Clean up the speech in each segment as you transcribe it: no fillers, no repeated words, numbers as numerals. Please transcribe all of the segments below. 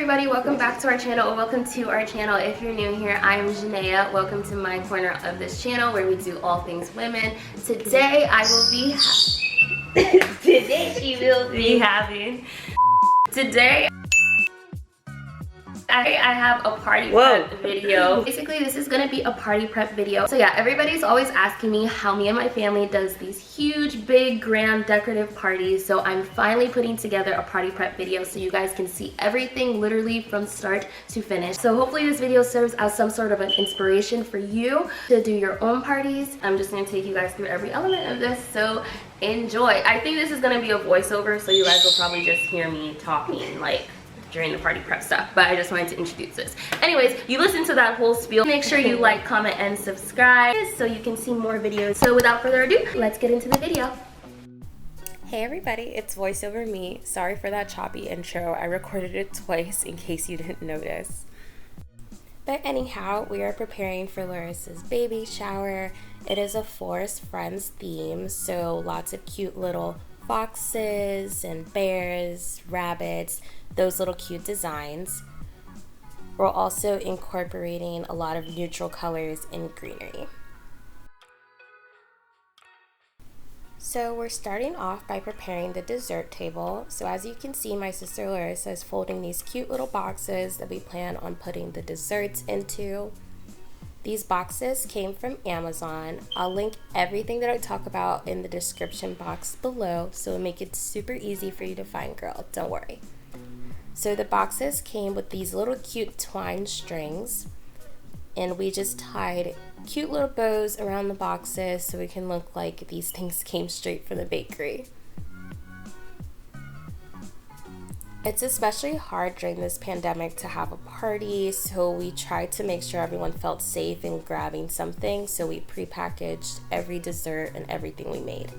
everybody, welcome back to our channel, or welcome to our channel. If you're new here, I'm Janaea. Welcome to my corner of this channel where we do all things women. Today I will be Today I have a party prep video. Basically, this is gonna be a party prep video. So yeah, everybody's always asking me how me and my family does these huge, big, grand, decorative parties. So I'm finally putting together a party prep video so you guys can see everything literally from start to finish. So hopefully this video serves as some sort of an inspiration for you to do your own parties. I'm just gonna take you guys through every element of this, so enjoy. I think this is gonna be a voiceover, so you guys will probably just hear me talking like during the party prep stuff, but I just wanted to introduce this. Anyways, you listen to that whole spiel. Make sure you like, comment, and subscribe so you can see more videos. So without further ado, let's get into the video. Hey everybody, it's voiceover me. Sorry for that choppy intro. I recorded it twice in case you didn't notice. But anyhow, we are preparing for Larissa's baby shower. It is a Forest Friends theme, so lots of cute little foxes and bears, rabbits, those little cute designs. We're also incorporating a lot of neutral colors and greenery. So we're starting off by preparing the dessert table. So as you can see, my sister Larissa is folding these cute little boxes that we plan on putting the desserts into. These boxes came from Amazon. I'll link everything that I talk about in the description box below, so it'll make it super easy for you to find, girl. Don't worry. So the boxes came with these little cute twine strings, and we just tied cute little bows around the boxes so it can look like these things came straight from the bakery. It's especially hard during this pandemic to have a party, so we tried to make sure everyone felt safe in grabbing something, so we pre-packaged every dessert and everything we made.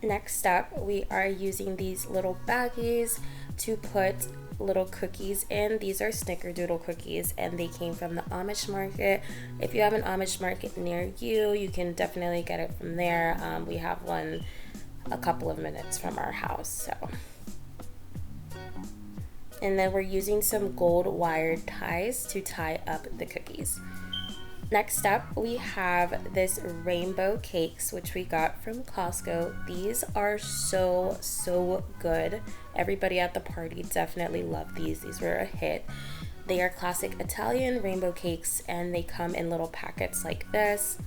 Next up, we are using these little baggies to put little cookies in. These are snickerdoodle cookies, and they came from the Amish market. If you have an Amish market near you, you can definitely get it from there. We have one a couple of minutes from our house, so. And then we're using some gold wired ties to tie up the cookies. Next up, we have this rainbow cakes, which we got from Costco. These are so good. Everybody at the party definitely loved these. These were a hit. They are classic Italian rainbow cakes, and they come in little packets like this.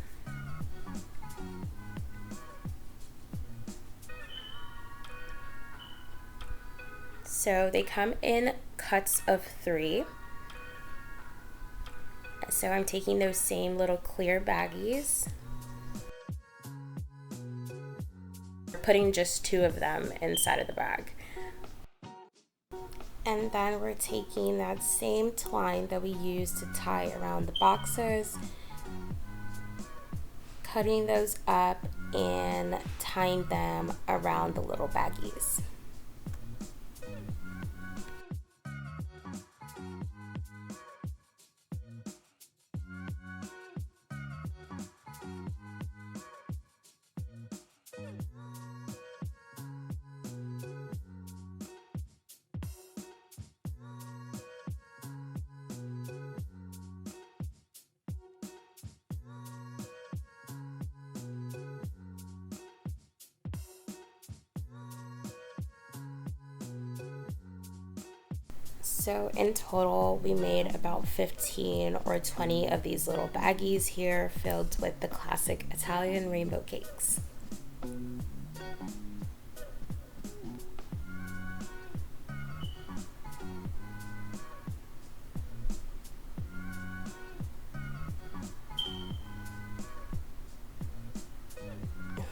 So they come in cuts of 3. So I'm taking those same little clear baggies, putting just 2 of them inside of the bag. And then we're taking that same twine that we used to tie around the boxes, cutting those up and tying them around the little baggies. So in total, we made about 15 or 20 of these little baggies here filled with the classic Italian rainbow cakes.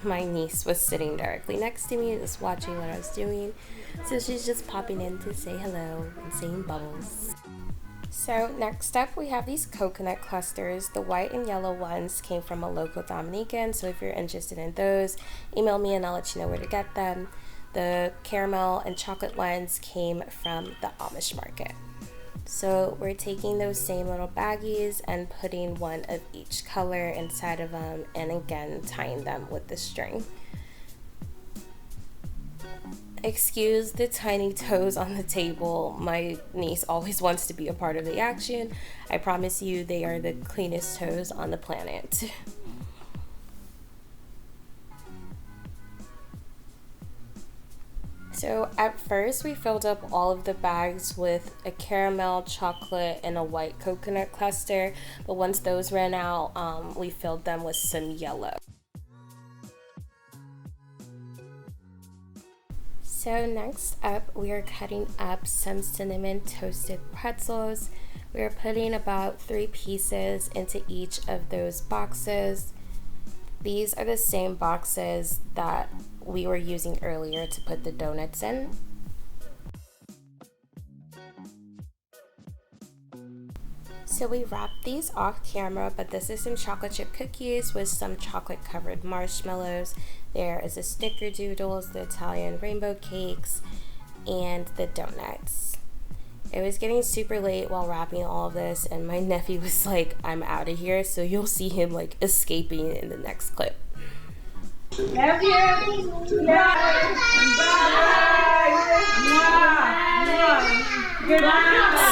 My niece was sitting directly next to me, just watching what I was doing. So she's just popping in to say hello and saying bubbles. So next up, we have these coconut clusters. The white and yellow ones came from a local Dominican, so if you're interested in those, email me and I'll let you know where to get them. The caramel and chocolate ones came from the Amish market. So we're taking those same little baggies and putting one of each color inside of them, and again tying them with the string. Excuse the tiny toes on the table. My niece always wants to be a part of the action. I promise you they are the cleanest toes on the planet. So at first we filled up all of the bags with a caramel, chocolate, and a white coconut cluster, but once those ran out, we filled them with some yellow. So next up, we are cutting up some cinnamon toasted pretzels. We are putting about 3 pieces into each of those boxes. These are the same boxes that we were using earlier to put the donuts in. So we wrapped these off camera, but this is some chocolate chip cookies with some chocolate covered marshmallows. There is the snickerdoodles, the Italian rainbow cakes, and the donuts. It was getting super late while wrapping all of this, and my nephew was like, I'm out of here, so you'll see him like escaping in the next clip. Love you. Bye.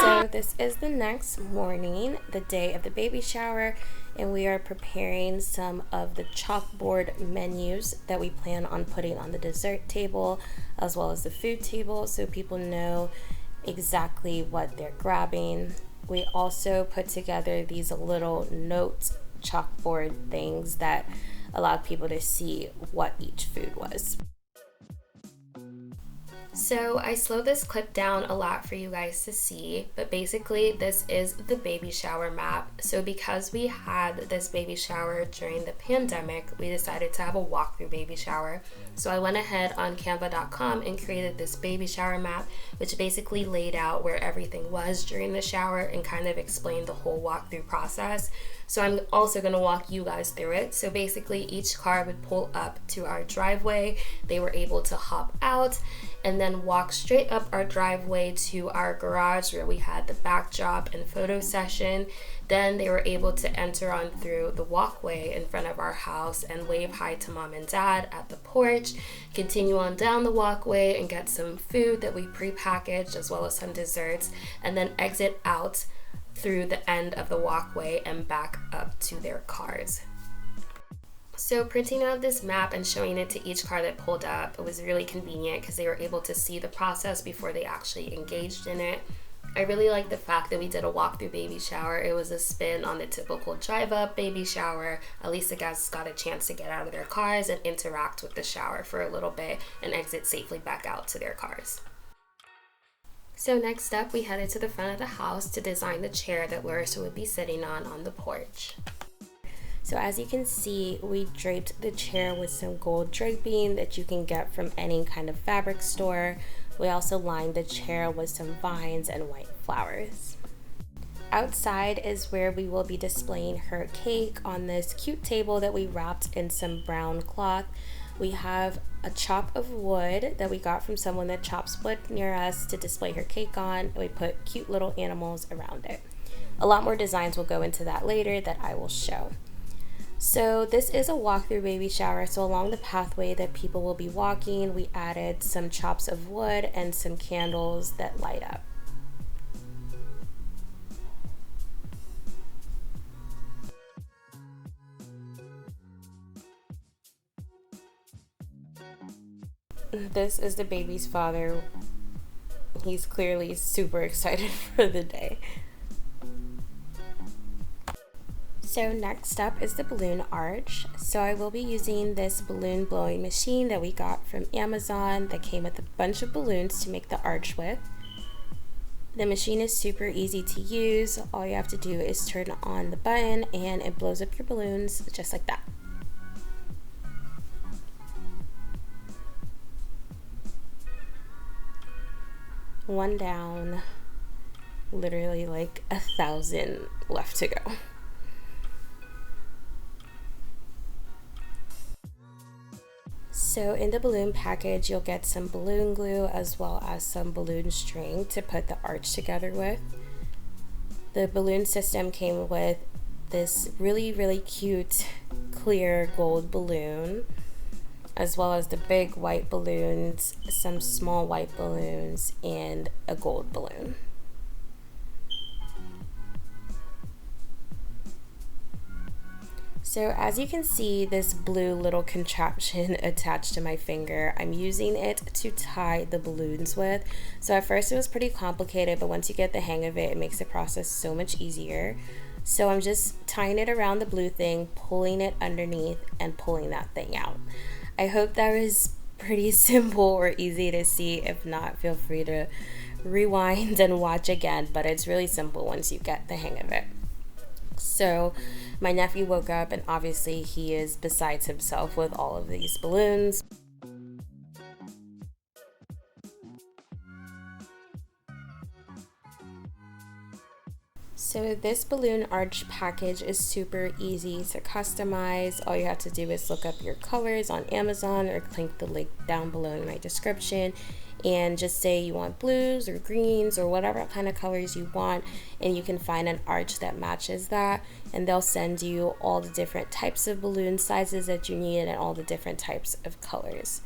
So this is the next morning, the day of the baby shower, and we are preparing some of the chalkboard menus that we plan on putting on the dessert table as well as the food table, so people know exactly what they're grabbing. We also put together these little note chalkboard things that allowed people to see what each food was. So I slowed this clip down a lot for you guys to see, but basically this is the baby shower map. So because we had this baby shower during the pandemic, we decided to have a walkthrough baby shower. So I went ahead on canva.com and created this baby shower map, which basically laid out where everything was during the shower and kind of explained the whole walkthrough process. So I'm also going to walk you guys through it. So basically each car would pull up to our driveway. They were able to hop out and then walk straight up our driveway to our garage where we had the backdrop and photo session. Then they were able to enter on through the walkway in front of our house and wave hi to mom and dad at the porch, continue on down the walkway and get some food that we pre-packaged as well as some desserts, and then exit out through the end of the walkway and back up to their cars. So printing out this map and showing it to each car that pulled up, it was really convenient because they were able to see the process before they actually engaged in it. I really like the fact that we did a walkthrough baby shower. It was a spin on the typical drive-up baby shower. At least the guests got a chance to get out of their cars and interact with the shower for a little bit and exit safely back out to their cars. So next up, we headed to the front of the house to design the chair that Larissa would be sitting on the porch. So as you can see, we draped the chair with some gold draping that you can get from any kind of fabric store. We also lined the chair with some vines and white flowers. Outside is where we will be displaying her cake on this cute table that we wrapped in some brown cloth. We have a chop of wood that we got from someone that chops wood near us to display her cake on, and we put cute little animals around it. A lot more designs will go into that later that I will show. So this is a walkthrough baby shower, so along the pathway that people will be walking, we added some chops of wood and some candles that light up. This is the baby's father. He's clearly super excited for the day. So next up is the balloon arch. So I will be using this balloon blowing machine that we got from Amazon that came with a bunch of balloons to make the arch with. The machine is super easy to use. All you have to do is turn on the button and it blows up your balloons just like that. One down, literally like 1,000 left to go. So in the balloon package, you'll get some balloon glue as well as some balloon string to put the arch together with. The balloon system came with this really cute clear gold balloon, as well as the big white balloons, some small white balloons, and a gold balloon. So as you can see, this blue little contraption attached to my finger, I'm using it to tie the balloons with. So at first it was pretty complicated, but once you get the hang of it, it makes the process so much easier. So I'm just tying it around the blue thing, pulling it underneath, and pulling that thing out. I hope that was pretty simple or easy to see. If not, feel free to rewind and watch again, but it's really simple once you get the hang of it. So my nephew woke up and obviously he is besides himself with all of these balloons. So this balloon arch package is super easy to customize. All you have to do is look up your colors on Amazon or click the link down below in my description and just say you want blues or greens or whatever kind of colors you want, and you can find an arch that matches that, and they'll send you all the different types of balloon sizes that you need and all the different types of colors.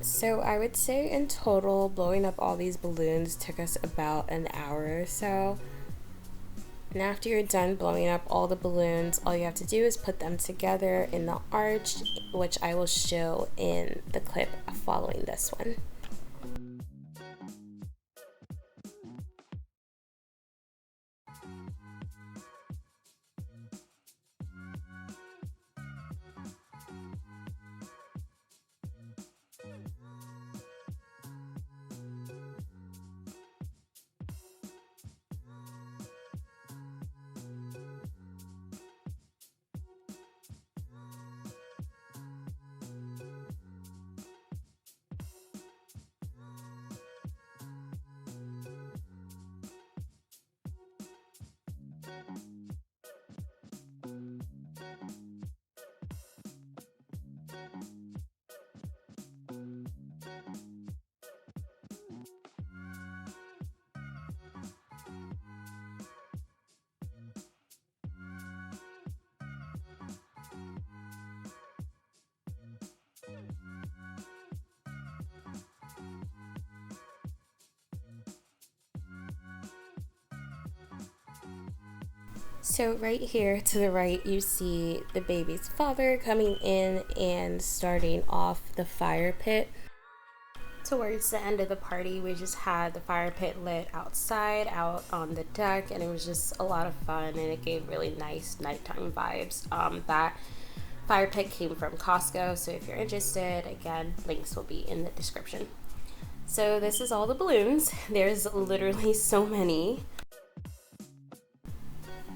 So I would say in total, blowing up all these balloons took us about an hour or so. And after you're done blowing up all the balloons, all you have to do is put them together in the arch, which I will show in the clip following this one. So right here to the right, you see the baby's father coming in and starting off the fire pit. Towards the end of the party, we just had the fire pit lit outside, out on the deck, and it was just a lot of fun, and it gave really nice nighttime vibes. That fire pit came from Costco, so if you're interested, again, links will be in the description. So this is all the balloons. There's literally so many.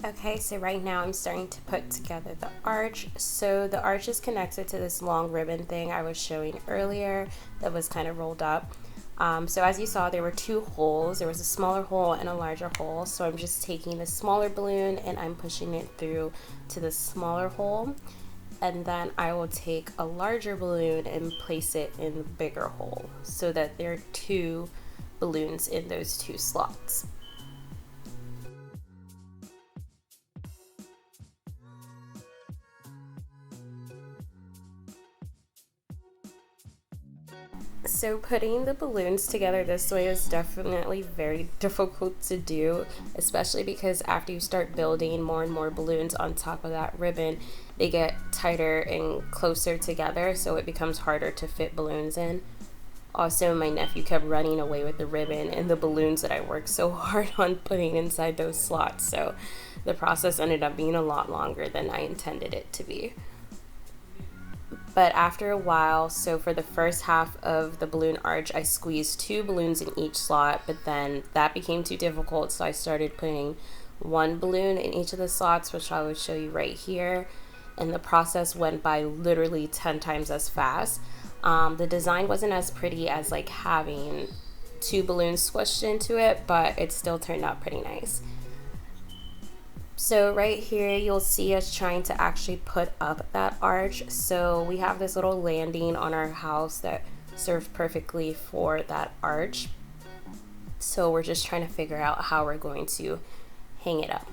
Okay, so right now I'm starting to put together the arch. So the arch is connected to this long ribbon thing I was showing earlier that was kind of rolled up. So as you saw, there were two holes. There was a smaller hole and a larger hole. So I'm just taking the smaller balloon and I'm pushing it through to the smaller hole. And then I will take a larger balloon and place it in the bigger hole so that there are two balloons in those two slots. So putting the balloons together this way is definitely very difficult to do, especially because after you start building more and more balloons on top of that ribbon, they get tighter and closer together, so it becomes harder to fit balloons in. Also, my nephew kept running away with the ribbon and the balloons that I worked so hard on putting inside those slots, so the process ended up being a lot longer than I intended it to be. But after a while, so for the first half of the balloon arch, I squeezed two balloons in each slot, but then that became too difficult, so I started putting one balloon in each of the slots, which I will show you right here. And the process went by literally 10 times as fast. The design wasn't as pretty as like having two balloons squished into it, but it still turned out pretty nice. So right here, you'll see us trying to actually put up that arch. So we have this little landing on our house that serves perfectly for that arch. So we're just trying to figure out how we're going to hang it up.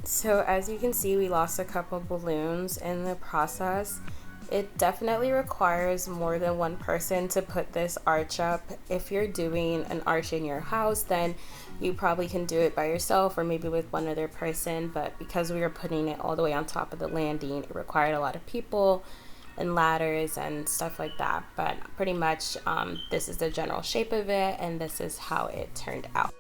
So as you can see, we lost a couple balloons in the process. It definitely requires more than one person to put this arch up. If you're doing an arch in your house, then you probably can do it by yourself or maybe with one other person, but because we were putting it all the way on top of the landing, it required a lot of people and ladders and stuff like that. But pretty much this is the general shape of it, and this is how it turned out.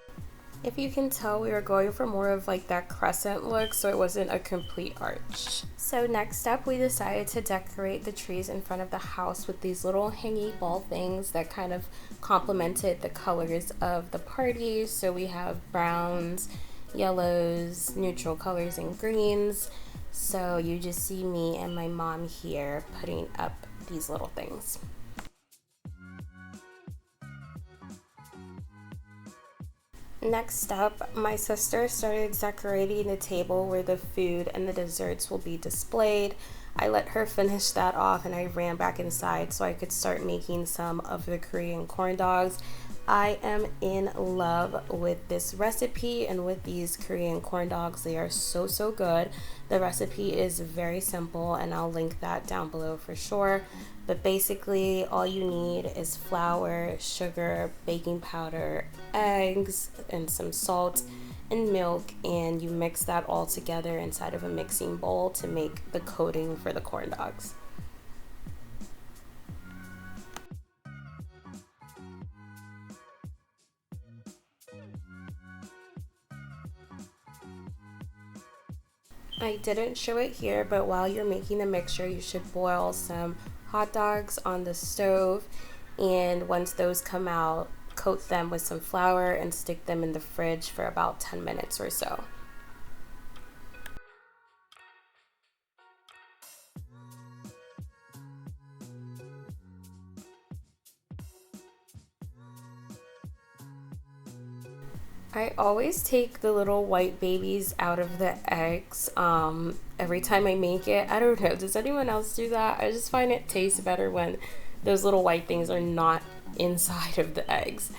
If you can tell, we were going for more of like that crescent look, so it wasn't a complete arch. So next up, we decided to decorate the trees in front of the house with these little hanging ball things that kind of complemented the colors of the party. So we have browns, yellows, neutral colors, and greens. So you just see me and my mom here putting up these little things. Next up, my sister started decorating the table where the food and the desserts will be displayed. I let her finish that off and I ran back inside so I could start making some of the Korean corn dogs. I am in love with this recipe and with these Korean corn dogs. They are so good. The recipe is very simple and I'll link that down below for sure. But basically all you need is flour, sugar, baking powder, eggs, and some salt and milk, and you mix that all together inside of a mixing bowl to make the coating for the corn dogs. I didn't show it here, but while you're making the mixture, you should boil some hot dogs on the stove, and once those come out, coat them with some flour and stick them in the fridge for about 10 minutes or so. I always take the little white babies out of the eggs every time I make it. I don't know, does anyone else do that? I just find it tastes better when those little white things are not inside of the eggs.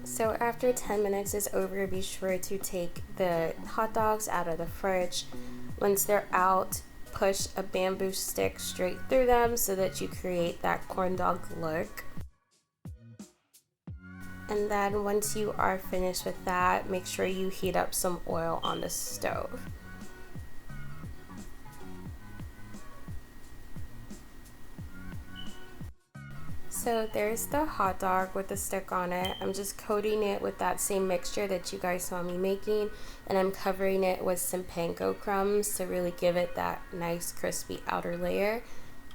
So after 10 minutes is over, be sure to take the hot dogs out of the fridge. Once they're out, push a bamboo stick straight through them so that you create that corn dog look. And then once you are finished with that, make sure you heat up some oil on the stove. So there's the hot dog with the stick on it. I'm just coating it with that same mixture that you guys saw me making, and I'm covering it with some Panko crumbs to really give it that nice crispy outer layer.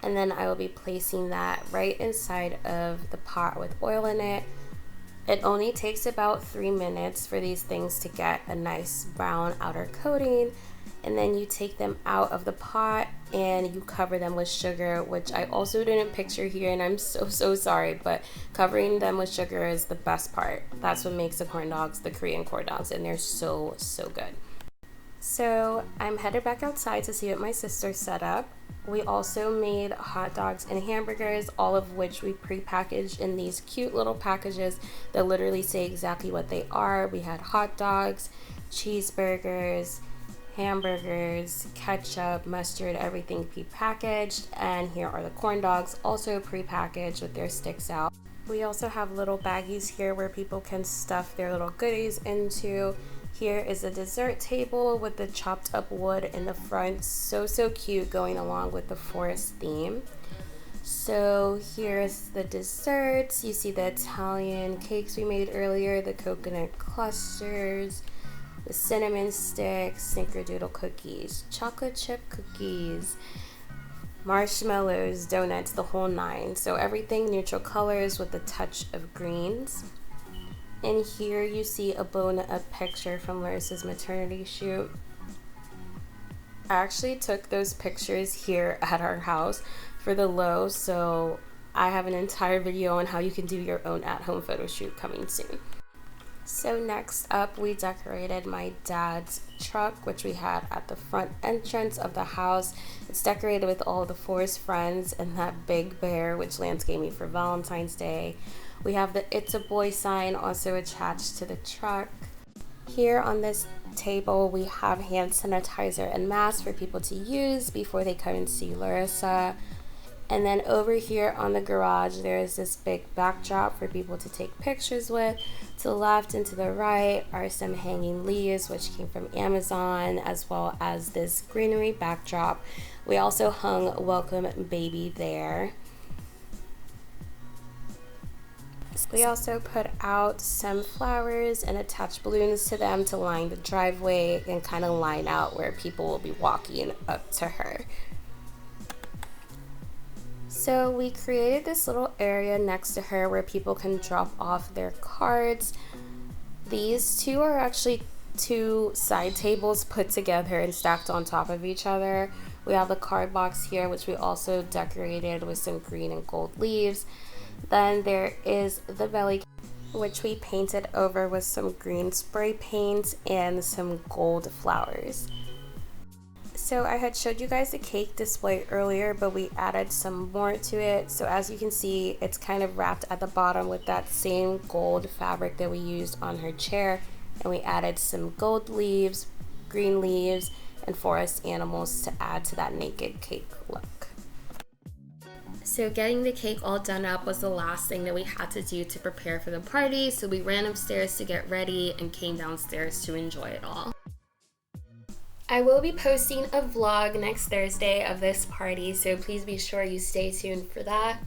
And then I will be placing that right inside of the pot with oil in it. It only takes about 3 minutes for these things to get a nice brown outer coating, and then you take them out of the pot and you cover them with sugar, which I also didn't picture here, and I'm so sorry, but covering them with sugar is the best part. That's what makes the corn dogs the Korean corn dogs, and they're so good. So I'm headed back outside to see what my sister set up. We also made hot dogs and hamburgers, all of which we pre-packaged in these cute little packages that literally say exactly what they are. We had hot dogs, cheeseburgers, hamburgers, ketchup, mustard, everything pre-packaged. And here are the corn dogs, also pre-packaged with their sticks out. We also have little baggies here where people can stuff their little goodies into. Here is a dessert table with the chopped up wood in the front. So cute, going along with the forest theme. So here's the desserts. You see the Italian cakes we made earlier, the coconut clusters, the cinnamon sticks, snickerdoodle cookies, chocolate chip cookies, marshmallows, donuts, the whole nine. So everything neutral colors with a touch of greens. And here you see a blown-up picture from Larissa's maternity shoot. I actually took those pictures here at our house for the low, so I have an entire video on how you can do your own at-home photo shoot coming soon. So next up, we decorated my dad's truck, which we had at the front entrance of the house. It's decorated with all the forest friends and that big bear, which Lance gave me for Valentine's Day. We have the It's a Boy sign also attached to the truck. Here on this table, we have hand sanitizer and masks for people to use before they come and see Larissa. And then over here on the garage, there is this big backdrop for people to take pictures with. To the left and to the right are some hanging leaves, which came from Amazon, as well as this greenery backdrop. We also hung Welcome Baby there. We also put out some flowers and attached balloons to them to line the driveway and kind of line out where people will be walking up to her. So we created this little area next to her where people can drop off their cards. These two are actually two side tables put together and stacked on top of each other. We have the card box here, which we also decorated with some green and gold leaves. Then there is the belly, which we painted over with some green spray paint and some gold flowers. So I had showed you guys the cake display earlier, but we added some more to it. So as you can see, it's kind of wrapped at the bottom with that same gold fabric that we used on her chair. And we added some gold leaves, green leaves, and forest animals to add to that naked cake look. So getting the cake all done up was the last thing that we had to do to prepare for the party. So we ran upstairs to get ready and came downstairs to enjoy it all. I will be posting a vlog next Thursday of this party, so please be sure you stay tuned for that.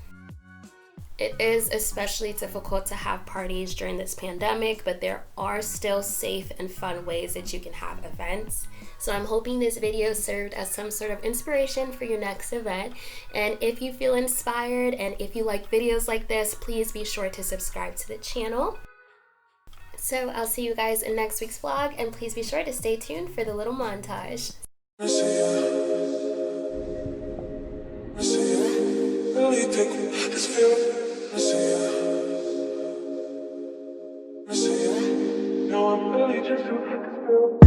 It is especially difficult to have parties during this pandemic, but there are still safe and fun ways that you can have events. So I'm hoping this video served as some sort of inspiration for your next event. And if you feel inspired and if you like videos like this, please be sure to subscribe to the channel. So I'll see you guys in next week's vlog, and please be sure to stay tuned for the little montage. Now I'm really just